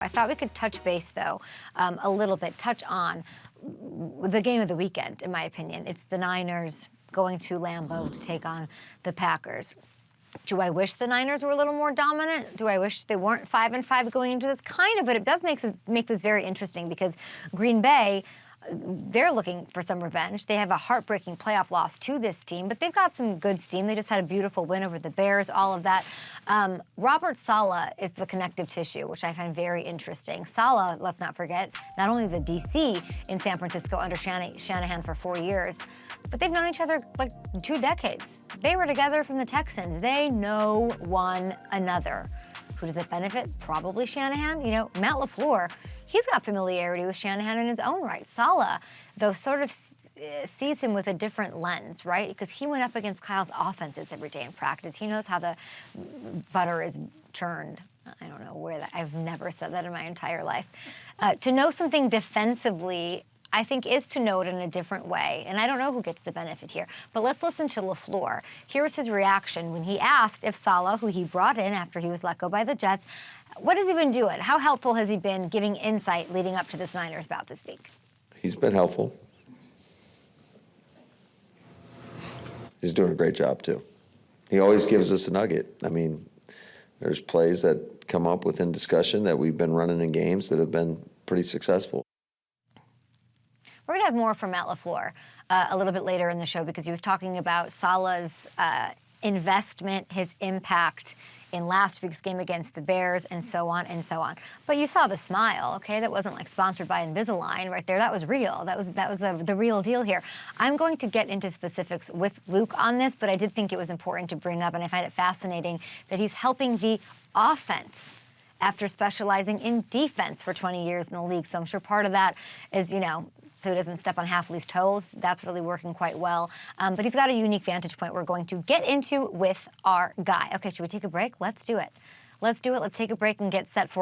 I thought we could touch base, though, a little bit, touch on the game of the weekend, in my opinion. It's the Niners going to Lambeau to take on the Packers. Do I wish the Niners were a little more dominant? Do I wish they weren't 5-5 going into this? Kind of, but it does make this very interesting because Green Bay, they're looking for some revenge. They have a heartbreaking playoff loss to this team, but they've got some good steam. They just had a beautiful win over the Bears, all of that. Robert Saleh is the connective tissue, which I find very interesting. Saleh, let's not forget, not only the DC in San Francisco under Shanahan for 4 years, but they've known each other like 2 decades. They were together from the Texans. They know one another. Who does it benefit? Probably Shanahan. You know, Matt LaFleur, he's got familiarity with Shanahan in his own right. Saleh, though, sort of sees him with a different lens, right? Because he went up against Kyle's offenses every day in practice. He knows how the butter is churned. I don't know where that, I've never said that in my entire life. To know something defensively, I think, is to know it in a different way. And I don't know who gets the benefit here. But let's listen to LaFleur. Here was his reaction when he asked if Saleh, who he brought in after he was let go by the Jets, what has he been doing? How helpful has he been giving insight leading up to this Niners bout this week? He's been helpful. He's doing a great job, too. He always gives us a nugget. I mean, there's plays that come up within discussion that we've been running in games that have been pretty successful. We're going to have more from Matt LaFleur a little bit later in the show because he was talking about Saleh's investment, his impact in last week's game against the Bears, and so on and so on. But you saw the smile, okay? That wasn't like sponsored by Invisalign right there. That was real. That was the real deal here. I'm going to get into specifics with Luke on this, but I did think it was important to bring up, and I find it fascinating that he's helping the offense after specializing in defense for 20 years in the league. So I'm sure part of that is, you know, so he doesn't step on Halfley's toes. That's really working quite well. But he's got a unique vantage point we're going to get into with our guy. Okay, should we take a break? Let's do it. Let's do it. Let's take a break and get set for